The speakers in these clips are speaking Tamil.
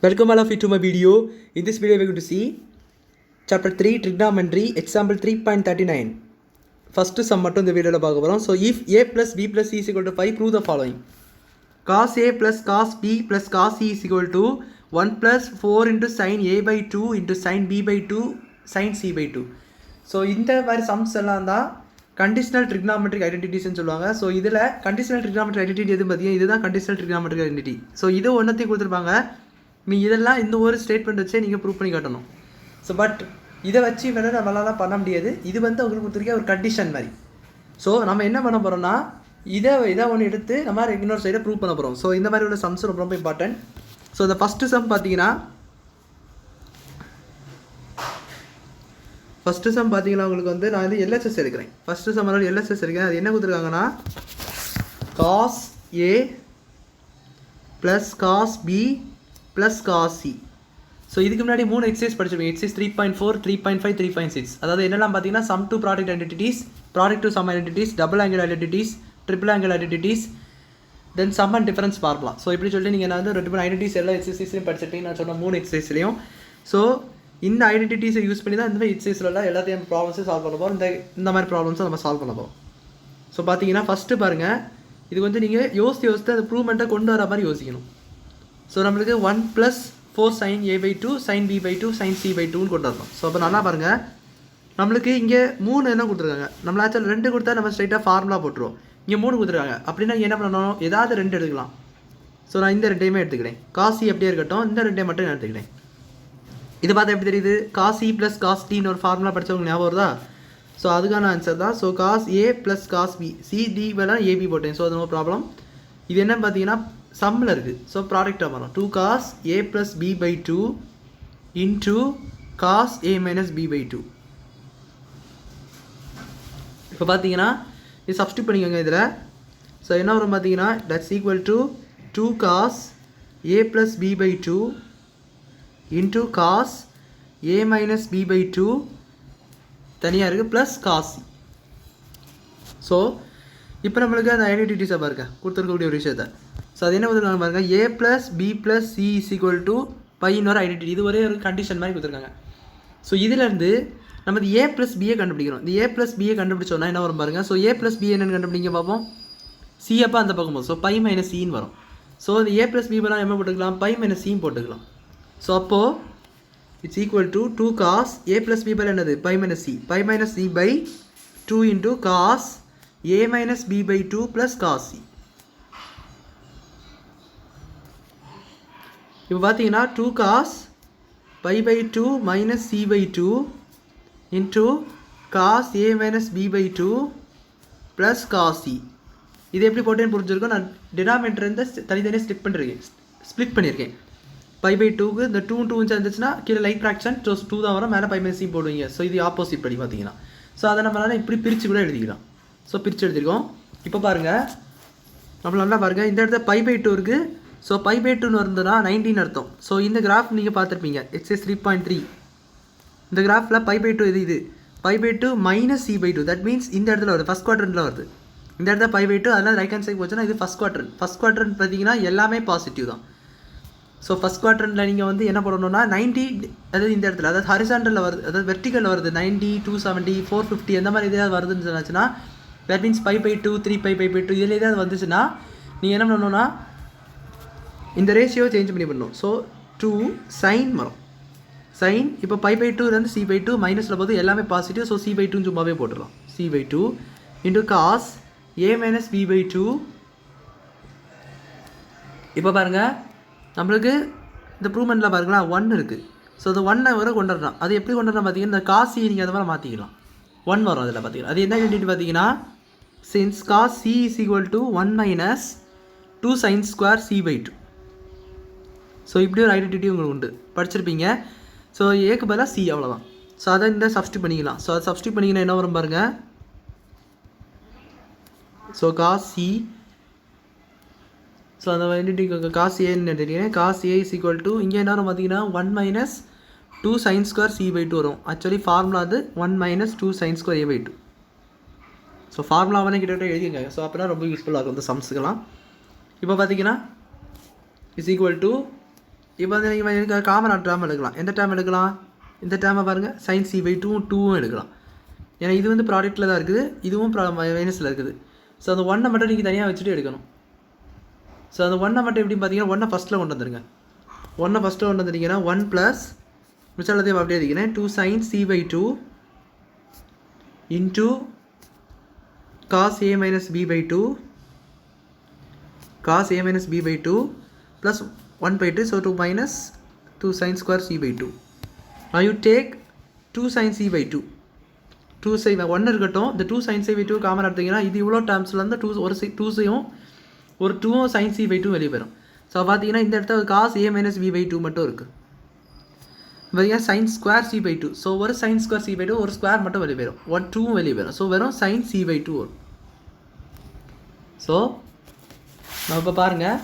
Welcome all of you to my video. In this video we are going to see chapter 3 trigonometry example 3.39. First sum மட்டும் இந்த வீடியோல பார்க்க போறோம். So if a plus b plus c is equal to 5, prove the following. Cos a plus cos b plus cos c is equal to 1 plus 4 into sin a by 2 into sin b by 2 sin c by 2. So இந்த மாதிரி sums எல்லாம் தான் conditional trigonometric identities ன்னு சொல்லுவாங்க. So இதுல conditional trigonometric identity எது பாத்தீங்க, இதுதான் conditional trigonometric identity. So இது ஒண்ணத்தையும் கொடுத்திருப்பாங்க. நீ இதெல்லாம் இந்த ஒரு ஸ்டேட்மெண்ட் வச்சே நீங்கள் ப்ரூவ் பண்ணி காட்டணும். ஸோ பட் இதை வச்சு வேணால் நம்மளால பண்ண முடியாது. இது வந்து உங்களுக்கு கொடுத்துருக்க ஒரு கண்டிஷன் மாதிரி. ஸோ நம்ம என்ன பண்ண போகிறோம்னா இதை ஒன்று எடுத்து நம்ம இன்னொரு சைடை ப்ரூவ் பண்ண போகிறோம். ஸோ இந்த மாதிரி உள்ள சம்ஸ் ரொம்ப ரொம்ப இம்பார்ட்டன்ட். ஸோ இந்த ஃபஸ்ட்டு சம் பார்த்தீங்கன்னா உங்களுக்கு வந்து நான் வந்து எல்ஹெச்எஸ் எடுக்கிறேன். ஃபஸ்ட்டு சம் எல்ஹெச்எஸ் எடுக்கிறேன். அது என்ன கொடுத்துருக்காங்கன்னா cos a plus cos b plus cos c. So இதுக்கு முன்னாடி 3 எக்ஸசைஸ் படிச்சிருப்பீங்க. எக்ஸசைஸ் 3.4, 3.5, 3.6. அதாவது என்னெல்லாம் பார்த்தீங்கன்னா sum to product identities, product to sum identities, double angle identities, triple angle identities, then sum and difference பார்க்கலாம். ஸோ இப்படி சொல்லிட்டு நீங்கள் நான் வந்து 2 ஐடென்டிட்டிஸ் எல்லா எக்ஸசைஸ்லையும் படிச்சிருப்பீங்க. நான் சொன்ன 3 எக்ஸசைஸ்லையும். ஸோ இந்த ஐடென்டிட்டிஸை யூஸ் பண்ணி தான் இந்த மாதிரி எக்ஸசைஸ்லாம் எல்லாத்தையும் ப்ராப்ளம்ஸை சால்வ் பண்ண போகிறோம். இந்த மாதிரி ப்ராப்ளம்ஸை நம்ம சால்வ் பண்ண போகிறோம். ஸோ பார்த்தீங்கன்னா ஃபஸ்ட்டு பாருங்கள், இது வந்து நீங்கள் யோசித்து அந்த ப்ரூவ்மெண்ட்டை கொண்டு வர மாதிரி யோசிக்கணும். ஸோ நம்மளுக்கு 1 + 4 sin a by 2 sin b by 2 sin c by 2ன்னு கொண்டு வரணும். ஸோ அப்போ நல்லா பாருங்கள், நம்மளுக்கு இங்கே 3 என்ன கொடுத்துருக்காங்க. நம்மள ஆக்சுவல் 2 கொடுத்தா நம்ம ஸ்ட்ரைட்டாக ஃபார்முலா போட்டுருவோம். இங்கே 3 கொடுத்துருக்காங்க. அப்படின்னா என்ன பண்ணணும், ஏதாவது 2 எடுக்கலாம். ஸோ நான் இந்த 2யுமே எடுத்துக்கிறேன். cos c அப்படியே இருக்கட்டும், இந்த 2 மட்டும் நான் எடுத்துக்கிறேன். இது பார்த்தா எப்படி தெரியுது, cos c + cos t ஒரு ஃபார்முலா படித்தவங்க ஞாபகம் வருதா? ஸோ அதுக்கான ஆன்சர் தான். So cos a + cos b, c d வேணால் ab போட்டேன். ஸோ அது நோ ப்ராப்ளம். இது என்னன்னு பார்த்தீங்கன்னா சம்மில் இருக்குது. ஸோ ப்ராடக்டாக வரும் 2 cos a + b by 2 into cos a - b by 2. இப்போ பார்த்தீங்கன்னா இது சப்ஸ்டியூட் பண்ணிக்கோங்க இதில். ஸோ என்ன வரும் பார்த்தீங்கன்னா that's equal to 2 cos a + b by 2 into cos a - b by 2 தனியாக இருக்குது ப்ளஸ் cos c. ஸோ இப்போ நம்மளுக்கு அந்த ஐடென்டிட்டிஸை பாருங்க கொடுத்துருக்கக்கூடிய ஒரு விஷயத்தை. ஸோ அது என்ன கொடுத்துருக்காங்க பாருங்கள், a + b + c = பையன் ஒரு ஐடென்டிட்டி. இது ஒரே ஒரு கண்டிஷன் மாதிரி கொடுத்துருக்காங்க. ஸோ இதிலேருந்து நம்ம a + b கண்டுபிடிக்கிறோம். இந்த a + b கண்டுபிடிச்சோன்னா என்ன வரும் பாருங்கள். ஸோ a + b என்னென்னு கண்டுபிடிங்க பார்ப்போம். c அப்போ அந்த பக்கம் போகும். ஸோ π - c வரும். ஸோ இந்த a + b என்ன போட்டுக்கலாம், π - c போட்டுக்கலாம். ஸோ அப்போது it's equal to 2 cos a + b என்னது π - c, π - c by 2 into cos a - b by 2 plus cos c. இப்போ பார்த்தீங்கன்னா 2 cos π by 2 minus c by 2 into cos a - b by 2 plus cos c. இது எப்படி போட்டேன்னு புரிஞ்சிருக்கோம். நான் டினாமினேட்டர் இருந்து தனித்தனியாக ஸ்ப்ளிட் பண்ணியிருக்கேன். π by 2க்கு இந்த 2 2 சேர்ந்துச்சுன்னா கீழே லைக் ஃப்ராக்ஷன் 2 தான் வரும், மேலே π - c போடுவீங்க. ஸோ இது ஆப்போசிட் படி பார்த்தீங்கன்னா. ஸோ அதை நம்மளால இப்படி பிரித்து கூட எழுதிக்கலாம். ஸோ பிரித்து எழுதிருக்கோம். இப்போ பாருங்கள், நம்ம நல்லா பாருங்கள், இந்த இடத்துல π by 2 இருக்குது. ஸோ π by 2 இருந்ததுன்னா 19 அர்த்தம். ஸோ இந்த கிராஃப் நீங்கள் பார்த்துருப்பீங்க எக்ஸசைஸ் 3.3. இந்த கிராஃபில் π by 2 இது π by 2 - c by 2. That means இந்த இடத்துல வருது, ஃபஸ்ட் குவாட்ரண்ட்டில் வருது. இந்த இடத்துல π by 2, அதனால் ரைட் ஹேண்ட் சைட் போச்சுன்னா இது ஃபஸ்ட் குவாட்ரண்ட். ஃபஸ்ட் குவாட்ரண்ட் பார்த்தீங்கன்னா எல்லாமே பாசிட்டிவ் தான். ஸோ ஃபஸ்ட் குவாட்ரண்ட்டில் நீங்கள் வந்து என்ன பண்ணணும்னா 90, அதாவது இந்த இடத்துல அதாவது ஹரிசாண்டலில் வருது, அதாவது வெர்டிக்கலில் வருது 90, 270, 450 அந்த மாதிரி எதாவது வருதுன்னு சொன்னாச்சுன்னா தட் மீன்ஸ் π by 2, 3π by 2 இதில் ஏதாவது வந்துச்சுன்னா நீங்கள் என்ன பண்ணணும்னா இந்த ரேஷியோ சேஞ்ச் பண்ணி பண்ணணும். ஸோ 2 sin வரும். sin இப்போ π by 2 c by 2 மைனஸில் போது எல்லாமே பாசிட்டிவ். ஸோ c by 2 சும்மாவே போட்டுடலாம். c by 2 into cos a - b by 2. இப்போ பாருங்கள், நம்மளுக்கு இந்த ப்ரூவ்மெண்ட்டில் பாருங்களா 1 இருக்குது. ஸோ அது 1 வரை கொண்டு வரலாம். அது எப்படி கொண்டு வரலாம் பார்த்தீங்கன்னா இந்த cos c நீங்கள் அதை மாதிரி மாற்றிக்கலாம். 1 வரும் அதில் பார்த்தீங்கன்னா. அது என்ன ஐடென்டிட்டி பார்த்தீங்கன்னா since cos c = 1 - 2 sin square c by 2. So இப்படி ஒரு ஐடென்டிட்டி உங்களுக்கு உண்டு, படிச்சிருப்பீங்க. ஸோ ஏக்கு பதிலாக சி, அவ்வளோதான். ஸோ அதை இந்த சப்ஸ்டியூட் பண்ணிக்கலாம். ஸோ அதை சப்ஸ்டியூட் பண்ணிங்கன்னா என்ன வரும் பாருங்கள். ஸோ cos c, ஸோ அந்த ஐடென்டிட்டி cos a-ன்னு எடுத்துக்கிட்டீங்கன்னா cos a = இங்கே என்ன வரும் பார்த்தீங்கன்னா 1 - 2 sin square c by 2 வரும். ஆக்சுவலி ஃபார்முலா அது 1 - 2 sin square a by 2. So ஃபார்முலாவானே கிட்டத்தட்ட எழுதிங்க. ஸோ அப்போ தான் ரொம்ப யூஸ்ஃபுல்லாக இருக்கும் இந்த சம்ஸுக்கெல்லாம். இப்போ பார்த்தீங்கன்னா இஸ் ஈக்குவல் டு இப்போ வந்து நீங்கள் காமன் டேர்ம் எடுக்கலாம். எந்த டேர்ம் எடுக்கலாம்? இந்த டேர்மை பாருங்கள், sin c/2 எடுக்கலாம். ஏன்னா இது வந்து ப்ராடக்ட்டில் தான் இருக்குது, இதுவும் மைனஸில் இருக்குது. ஸோ அந்த 1 மட்டும் நீங்கள் தனியாக வச்சுட்டு எடுக்கணும். ஸோ அந்த 1 மட்டும் எப்படின்னு பார்த்தீங்கன்னா 1 ஃபஸ்ட்டில் கொண்டு வந்துடுங்க. 1 ஃபஸ்ட்டில் கொண்டு வந்துட்டீங்கன்னா 1 ப்ளஸ் மிச்சம் எல்லாத்தையும் அப்படியே எழுதிக்கிறேன், 2 sin c/2 into cos a minus b/2 cos a minus b/2 plus 1/2, so 2 minus 2 sin square c/2. Now you take 2 sin c/2, 2 sin 1 இருக்கட்டும், இந்த 2 sin c/2 காமன் எடுத்தீங்கன்னா இது இவ்வளோ டேர்ம்ஸில் வந்து 2 ஒரு 2 sin c/2 வெளியே போயிடும். ஸோ பார்த்தீங்கன்னா இந்த இடத்துல cos a minus b/2 மட்டும் இருக்குது. பார்த்தீங்கன்னா sin square c/2, ஸோ ஒரு sin square c/2 ஒரு ஸ்கொயர் மட்டும் வெளியே போயிடும், 2 வெளியே போயிடும். ஸோ வெறும் sin c/2 வரும். ஸோ நம்ம இப்போ பாருங்கள்,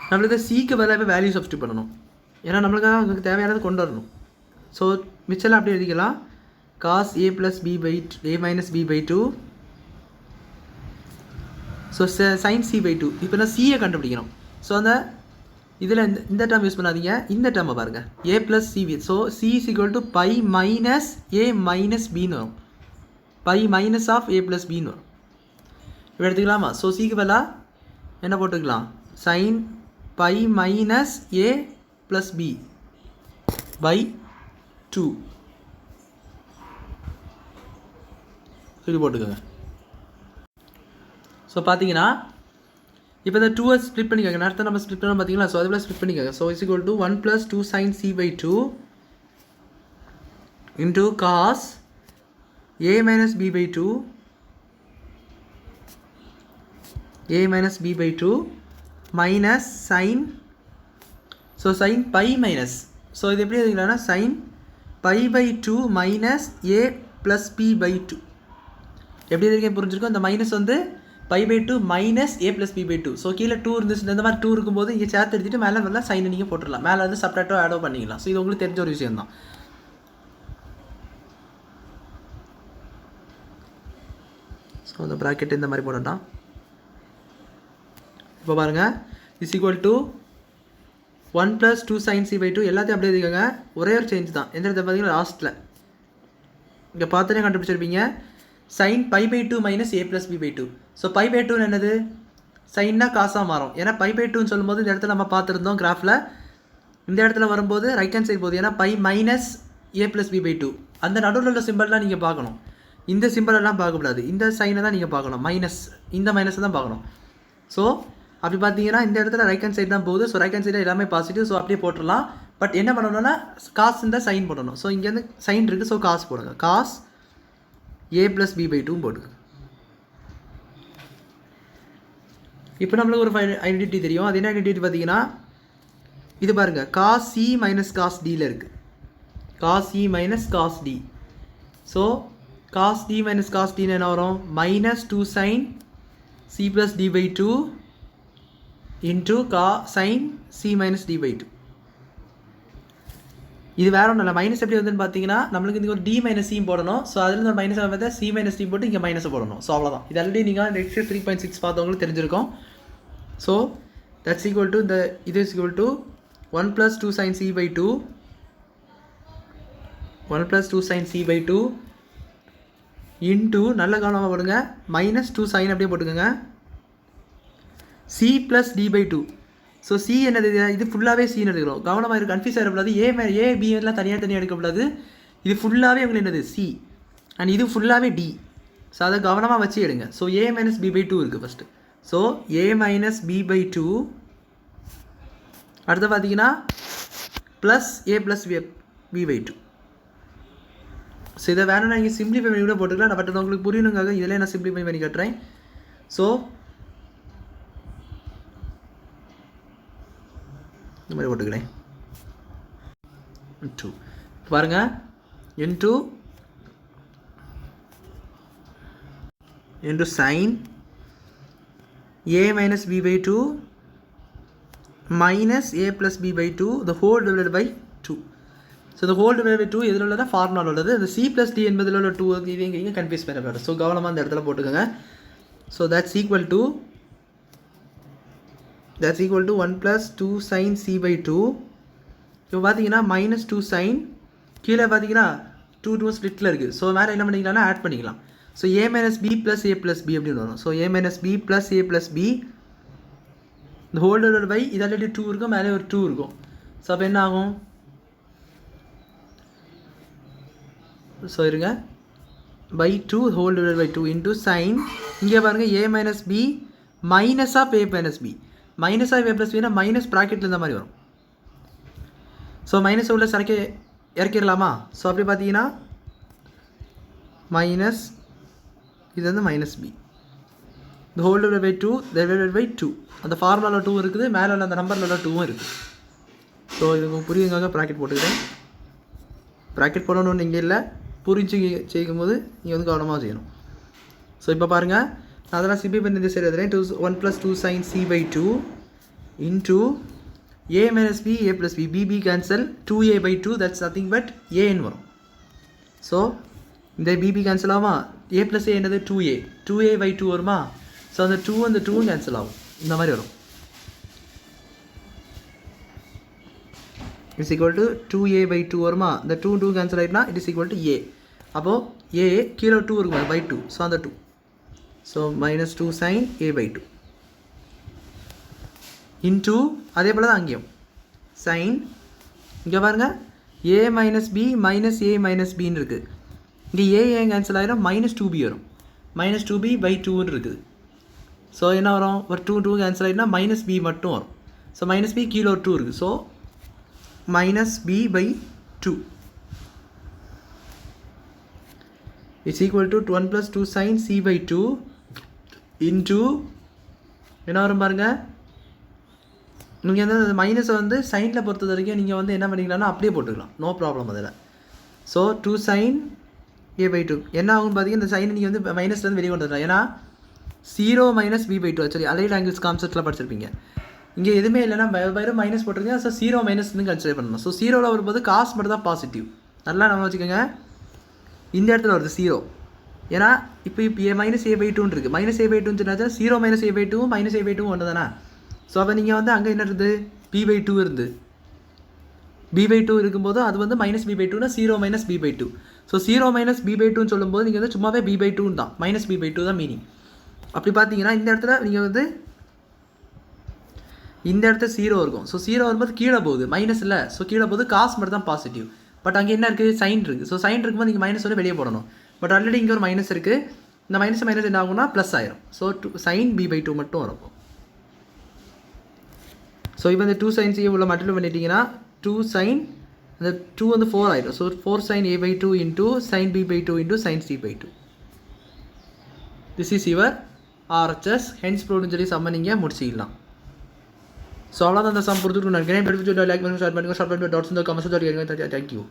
நம்மளுக்கு சிக்கு பதிலாக வேல்யூ சப்ஸ்டியூட் பண்ணணும். ஏன்னா நம்மளுக்கு தேவையானது கொண்டு வரணும். ஸோ மிச்சம் அப்படி எழுதிக்கலாம், cos a plus a minus b/2, so sin c/2. இப்போ நான் சியை கண்டுபிடிக்கணும். ஸோ அந்த இதில் இந்த டேர்ம் யூஸ் பண்ணாதீங்க, இந்த டேர்மை பாருங்கள், a plus c. So c is equal to pi minus a minus bன்னு வரும், pi minus of a plus bன்னு வரும். இப்போ எடுத்துக்கலாமா? ஸோ சிக்கு பதிலாக என்ன போட்டுக்கலாம், sin pi minus a plus b by 2 இது போட்டுக்கோங்க. ஸோ பார்த்தீங்கன்னா இப்போ இந்த 2 ஸ்ப்ளிட் பண்ணிக்கோங்க. நேரத்தை நம்ம ஸ்ப்ளிட் பண்ணோம் பார்த்தீங்களா? ஸோ அதுபோல் ஸ்ப்ளிட் பண்ணிக்கோங்க. So is equal to 1 + 2 sin c/2 into cos a minus b/2 minus sin, so sin pi minus, so இது எப்படி எழுதிக்கலாம்னா sin pi/2 minus a plus p/2. எப்படி இருக்கேன் புரிஞ்சிருக்கும்? இந்த மைனஸ் வந்து pi/2 minus a plus p/2. So கீழே 2 இருந்துச்சு, இந்த மாதிரி 2 இருக்கும்போது இங்கே சேர்த்து எடுத்துகிட்டு மேலே வரலாம் சைனை நீங்கள் போட்டுடலாம், மேலே வந்து செப்பரேட்டோ ஆடோ பண்ணிக்கலாம். ஸோ இது உங்களுக்கு தெரிஞ்ச ஒரு விஷயம் தான். ஸோ இந்த ப்ராக்கெட் இந்த மாதிரி போடலாம். இப்போ பாருங்கள், is equal to 1 + 2 sin c/2 எல்லாத்தையும் அப்படியே எழுதிக்கோங்க. ஒரே ஒரு சேஞ்ச் தான். எந்த இடத்துல பார்த்தீங்கன்னா லாஸ்ட்டில் இங்கே பார்த்துட்டே கண்டுபிடிச்சிருப்பீங்க, sin pi/2 minus a plus b/2. So pi/2 என்னது? சைன்னா காசாக மாறும். ஏன்னா pi/2ன்னு சொல்லும்போது இந்த இடத்துல நம்ம பார்த்துருந்தோம் கிராஃபில், இந்த இடத்துல வரும்போது ரைட் ஹேண்ட் சைடு போகுது. ஏன்னா pi minus a plus b/2. அந்த நடுவில் உள்ள சிம்பிள்லாம் நீங்கள் பார்க்கணும், இந்த சிம்பிளெல்லாம் பார்க்கக்கூடாது, இந்த சைனை தான் நீங்கள் பார்க்கணும், மைனஸ் இந்த மைனஸை தான் பார்க்கணும். ஸோ அப்படி பார்த்தீங்கன்னா இந்த இடத்துல ரைட் ஹேண்ட் சைடு தான் போகுது. ஸோ ரைட் ஹேண்ட் சைடில் எல்லாமே பாசிட்டிவ், ஸோ அப்படியே போட்டுடலாம். பட் என்ன பண்ணணும்னா காசு இருந்தால் சைன் போடணும். ஸோ இங்கேருந்து சைன் இருக்குது, ஸோ காசு போடுங்க, cos a ப்ளஸ் b/2 போடுங்க. இப்போ நம்மளுக்கு ஒரு ஐடென்டிட்டி தெரியும். அது என்ன ஐடென்டிட்டி பார்த்தீங்கன்னா இது பாருங்கள், cos c மைனஸ் cos dயில் இருக்குது, cos c minus cos d. So cos d minus cos d என்ன வரும்? Minus 2 sin c plus d/2 into sin c minus d/2. இது வேற ஒன்றும் இல்லை, மைனஸ் எப்படி வந்துன்னு பார்த்தீங்கன்னா நம்மளுக்கு இங்கே ஒரு d மைனஸ் c போடணும். ஸோ அதில் ஒரு மைனஸ் பார்த்தா c மைனஸ் d போட்டு இங்கே மைனஸ் போடணும். ஸோ அவ்வளோதான். இது ஆல்ரெடி நீங்கள் எக்ஸைஸ் 3.6 பார்த்தவங்களுக்கு தெரிஞ்சிருக்கும். ஸோ தட்ஸ் ஈக்குவல் டு இந்த இது is equal to 1 + 2 sin c/2 1 + 2 sin c/2 into நல்ல கவனமாக போடுங்க, மைனஸ் 2 sin அப்படியே போட்டுக்கோங்க, c plus d/2. So c என்னது? இது ஃபுல்லாகவே c எடுக்கிறோம். கவனமாக இருக்குது, கன்ஃபியூஸ் ஆகிடக்கூடாது. a b எல்லாம் தனியாக எடுக்கக்கூடாது. இது ஃபுல்லாகவே உங்களுக்கு என்னது? c. அண்ட் இது ஃபுல்லாகவே d. ஸோ அதை கவனமாக வச்சு எடுங்க. ஸோ a மைனஸ் b/2 இருக்குது first. So a minus b/2 அடுத்து பார்த்தீங்கன்னா plus a plus b/2. So இதை வேணும்னா நீங்கள் சிம்பிளிஃபை பண்ணி கூட போட்டுக்கலாம். பட் உங்களுக்கு புரியணுங்காக இதில் நான் சிம்பிளிஃபை பண்ணி கட்டுறேன். ஸோ இந்த மாதிரி போட்டுக்கிறேன். பாருங்கள், into sin a minus b/2 minus a plus b/2 the whole divided by 2. So the whole divided by 2 எதில் உள்ளது? ஃபார்முலா உள்ளது. இந்த c plus d என்பதில் உள்ள 2 இது இங்கே கன்ஃபியூஸ் பண்ணக்கூடாது. ஸோ கவனமாக இந்த இடத்துல போட்டுக்கோங்க. So that's equal to that's equal to 1 plus 2 sin c by 2. இப்போ பார்த்தீங்கன்னா மைனஸ் 2 சைன் கீழே பார்த்தீங்கன்னா 2 ஸ்ப்ளிட்டில் இருக்குது. ஸோ வேறு என்ன பண்ணிக்கலாம்னா ஆட் பண்ணிக்கலாம். So a minus B plus a plus B அப்படின்னு வரும். So a minus B plus a plus B இந்த ஹோல் டிவைடட் பை இது ஆல்ரெடி 2 இருக்கும், மேலே ஒரு 2 இருக்கும். ஸோ அப்போ என்ன ஆகும்? ஸோ இருங்க, by 2 whole divided by 2 into sin இங்கே பாருங்கள் a minus B minus of a minus B minus of a plus பின்னா மைனஸ் ப்ராக்கெட்டில் இந்த மாதிரி வரும். ஸோ மைனஸ் உள்ள சரக்கு இறக்கிடலாமா? ஸோ அப்படி பார்த்தீங்கன்னா மைனஸ் இது வந்து மைனஸ் பி இந்த whole divide by 2 divided by 2 அந்த ஃபார்முலாவில் 2 இருக்குது, மேலே உள்ள அந்த நம்பரில் உள்ள 2வும் இருக்குது. ஸோ இது உங்களுக்கு புரியுதுக்காக ப்ராக்கெட் போட்டுக்கிறேன். ப்ராக்கெட் போடணும்னு இங்கே இல்லை, புரிஞ்சு செய்யும்போது நீங்கள் வந்து கவனமாக செய்யணும். ஸோ இப்போ பாருங்கள், நான் அதெல்லாம் சிபி பண்ணி இந்த சைடு எழுதுறேன். 1 plus 2 sin c by 2 into a minus b a plus b b cancel 2a by 2 that's nothing but a ன்னு வரும். ஸோ இந்த bb கேன்சல் ஆகுமா? a plus a என்னது 2a by 2 வருமா? ஸோ அந்த 2 அந்த 2 கேன்சல் ஆகும், இந்த மாதிரி வரும். It's equal to 2a by 2 வருமா? இந்த 2 கேன்சல் ஆகிட்டுனா it is equal to a. அப்போது a கீழே 2 இருக்கும் by 2, ஸோ அந்த 2. So minus 2 sin a by 2 into அதே போல் தான் அங்கேயும் சைன் இங்கே பாருங்கள் a minus B minus a minus பின்னு இருக்குது. இங்கே ஏன் கேன்சல் ஆகிடும், மைனஸ் 2b வரும். மைனஸ் 2b by 2ன்னு இருக்குது. ஸோ என்ன வரும், ஒரு 2 கேன்சல் ஆகிட்டுனா மைனஸ் b மட்டும் வரும். ஸோ மைனஸ் b கீழே ஒரு 2 இருக்குது. So minus b by 2 it's equal to 1 plus 2 sin c by 2 into என்ன வரும் பாருங்கள். நீங்கள் வந்து மைனஸை வந்து சைனில் பொறுத்த வரைக்கும் நீங்கள் வந்து என்ன பண்ணிக்கலாம்னா அப்படியே போட்டுக்கலாம், நோ ப்ராப்ளம் அதில். ஸோ 2 sin a by 2 என்ன ஆகும் பார்த்தீங்கன்னா, இந்த சைனை நீங்கள் வந்து மைனஸ்லேருந்து வெளியே கொண்டு வரலாம். ஏன்னா 0 minus b by 2 actually allied angles கான்செப்ட்டில் படிச்சிருப்பீங்க. இங்கே எதுவுமே இல்லைன்னா வெறும் மைனஸ் போட்டிருக்கீங்க. ஸோ 0 மைனஸ்ன்னு கன்சிடர் பண்ணணும். ஸோ 0வில் வரும்போது காசு மட்டும் தான் பாசிட்டிவ். நல்லா நம்ம வச்சுக்கோங்க, இந்த இடத்துல வருது 0. ஏன்னா இப்போ a மைனஸ் a by 2 இருக்குது. Minus a by 2 சொன்னாச்சா 0 minus a by 2 minus a by 2 ஒன்று தானே. ஸோ அப்போ நீங்கள் வந்து அங்கே என்ன இருக்குது, b by 2 இருந்து b by 2 இருக்கும்போது அது வந்து minus b by 2னா 0 minus b by 2. So 0 minus b by 2ன்னு சொல்லும்போது நீங்கள் வந்து சும்மாவே b by 2 தான், மைனஸ் b by 2 தான் மீனிங். அப்படி பார்த்தீங்கன்னா இந்த இடத்துல நீங்கள் வந்து இந்த இடத்துல 0 இருக்கும். ஸோ 0 வரும்போது கீழே போகுது, மைனஸ் இல்லை. ஸோ கீழே போகுது, காசு மட்டும் தான் பாசிட்டிவ். பட் அங்கே என்ன இருக்குது, சைன் இருக்குது. ஸோ சைன் இருக்கும்போது நீங்கள் மைனஸ் வந்து வெளியே போடணும். பட் ஆல்ரெடி இங்கே ஒரு மைனஸ் இருக்குது. இந்த மைனஸ் மைனஸ் என்ன ஆகும்னா ப்ளஸ் ஆயிரும். ஸோ சைன் b by 2 மட்டும் வரும். ஸோ இப்போ இந்த 2 sin c உள்ள மல்டிப்ளை பண்ணிட்டீங்கன்னா 2 sin அந்த 2 வந்து 4 ஆகிடும். So 4 sin a by 2 into sin b by 2 into sin c by 2. This is your RHS hence ப்ரூவ்னு சொல்லி சம்ம நீங்கள் முடிச்சிக்கலாம். ஸோ அவ்வளோதான் அந்த சம் பொறுத்துட்டு நினைக்கிறேன். லைக் பண்ணுங்கள், ஷேர் பண்ணுங்கள், டாட்ஸ் இந்த கமெண்ட்ஸ். தேங்க்யூ.